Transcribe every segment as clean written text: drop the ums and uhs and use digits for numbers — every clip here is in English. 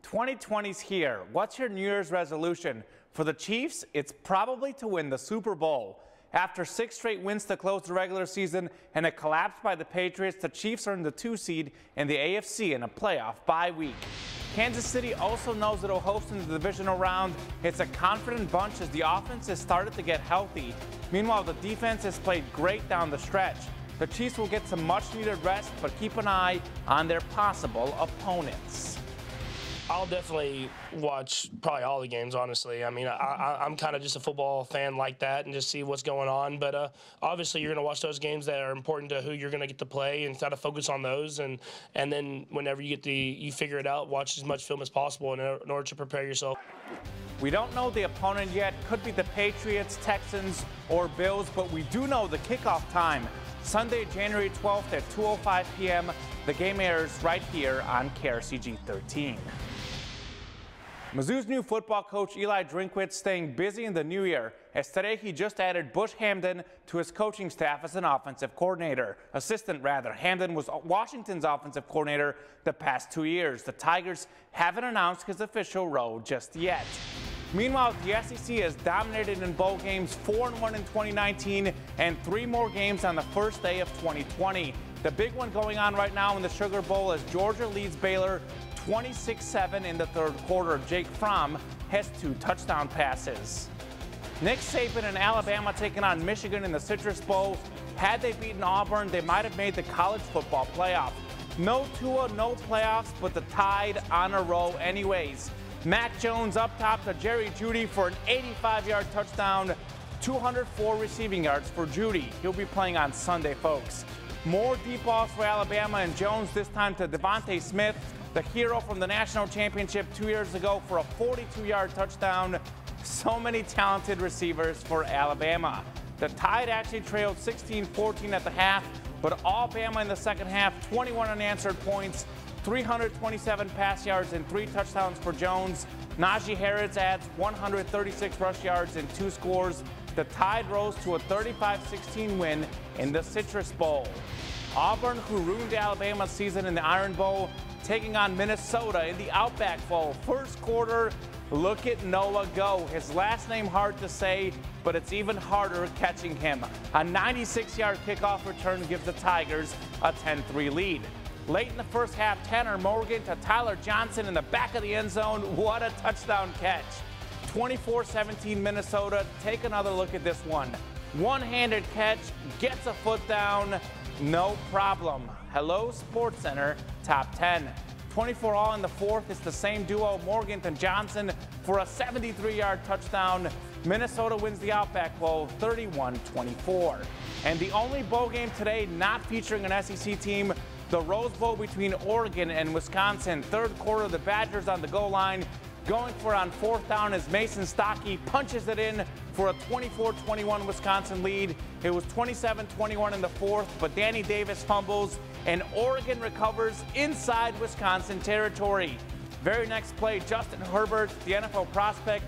2020's here. What's your New Year's resolution? For the Chiefs, it's probably to win the Super Bowl. After 6 straight wins to close the regular season and a collapse by the Patriots, the Chiefs earned the 2 seed in the AFC in a playoff bye week. Kansas City also knows it'll host in the divisional round. It's a confident bunch as the offense has started to get healthy. Meanwhile, the defense has played great down the stretch. The Chiefs will get some much-needed rest, but keep an eye on their possible opponents. I'll definitely watch probably all the games, honestly. I mean, I'm kind of just a football fan like that and just see what's going on. But obviously, you're going to watch those games that are important to who you're going to get to play and try to focus on those. And then whenever you figure it out, watch as much film as possible in order to prepare yourself. We don't know the opponent yet. Could be the Patriots, Texans, or Bills, but we do know the kickoff time. Sunday, January 12th at 2:05 p.m. The game airs right here on KRCG 13. Mizzou's new football coach Eli Drinkwitz staying busy in the new year, as today he just added Bush Hamdan to his coaching staff as an assistant. Hamdan was Washington's offensive coordinator the past 2 years. The Tigers haven't announced his official role just yet. Meanwhile, the SEC has dominated in bowl games, 4-1 in 2019 and 3 more games on the first day of 2020. The big one going on right now in the Sugar Bowl as Georgia leads Baylor 26-7 in the third quarter. Jake Fromm has 2 touchdown passes. Nick Saban and Alabama taking on Michigan in the Citrus Bowl. Had they beaten Auburn, they might have made the college football playoff. No Tua, no playoffs, but the Tide on a roll anyways. Mac Jones up top to Jerry Jeudy for an 85-yard touchdown, 204 receiving yards for Jeudy. He'll be playing on Sunday, folks. More deep balls for Alabama and Jones, this time to Devontae Smith, the hero from the national championship 2 years ago, for a 42-yard touchdown. So many talented receivers for Alabama. The Tide actually trailed 16-14 at the half, but Alabama in the second half, 21 unanswered points, 327 pass yards and 3 touchdowns for Jones. Najee Harris adds 136 rush yards and 2 scores. The Tide rose to a 35-16 win in the Citrus Bowl. Auburn, who ruined Alabama's season in the Iron Bowl, taking on Minnesota in the Outback Bowl. First quarter, look at Noah go. His last name hard to say, but it's even harder catching him. A 96-yard kickoff return gives the Tigers a 10-3 lead. Late in the first half, Tanner Morgan to Tyler Johnson in the back of the end zone. What a touchdown catch. 24-17 Minnesota. Take another look at this one. One-handed catch, gets a foot down, no problem. Hello, SportsCenter, top 10. 24 all in the fourth. It's the same duo, Morgan and Johnson, for a 73-yard touchdown. Minnesota wins the Outback Bowl 31-24. And the only bowl game today not featuring an SEC team, the Rose Bowl between Oregon and Wisconsin. Third quarter, the Badgers on the goal line, going for it on 4th down as Mason Stockey punches it in for a 24-21 Wisconsin lead. It was 27-21 in the fourth, but Danny Davis fumbles and Oregon recovers inside Wisconsin territory. Very next play, Justin Herbert, the NFL prospect,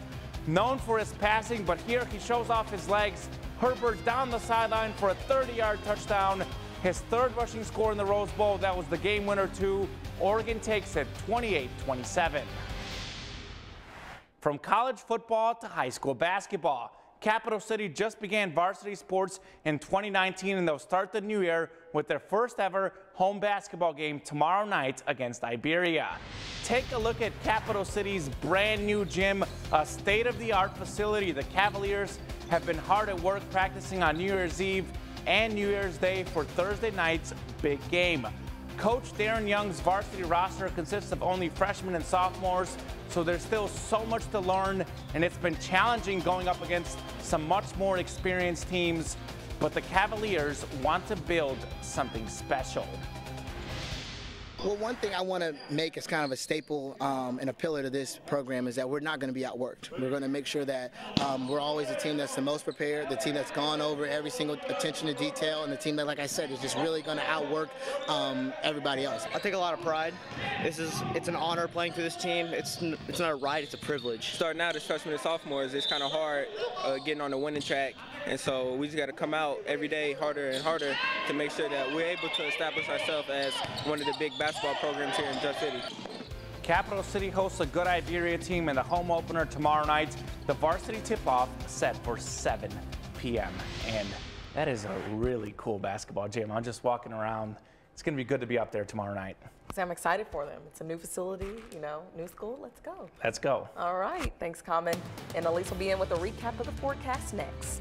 known for his passing, but here he shows off his legs. Herbert down the sideline for a 30-yard touchdown. His 3rd rushing score in the Rose Bowl. That was the game winner too. Oregon takes it 28-27. From college football to high school basketball, Capital City just began varsity sports in 2019, and they'll start the new year with their first ever home basketball game tomorrow night against Iberia. Take a look at Capital City's brand new gym, a state-of-the-art facility. The Cavaliers have been hard at work practicing on New Year's Eve and New Year's Day for Thursday night's big game. Coach Darren Young's varsity roster consists of only freshmen and sophomores, so there's still so much to learn, and it's been challenging going up against some much more experienced teams, but the Cavaliers want to build something special. Well, one thing I want to make as kind of a staple and a pillar to this program is that we're not going to be outworked. We're going to make sure that we're always the team that's the most prepared, the team that's gone over every single attention to detail, and the team that, like I said, is just really going to outwork everybody else. I take a lot of pride. It's an honor playing for this team. It's not a right, it's a privilege. Starting out as freshmen and sophomores, it's kind of hard getting on the winning track. And so we just got to come out every day harder and harder to make sure that we're able to establish ourselves as one of the big basketball programs here in Dutch City. Capital City hosts a good Iberia team in the home opener tomorrow night. The varsity tip-off set for 7 p.m. And that is a really cool basketball gym. I'm just walking around. It's going to be good to be up there tomorrow night. So I'm excited for them. It's a new facility, you know, new school. Let's go. Let's go. All right. Thanks, Kamen. And Elise will be in with a recap of the forecast next.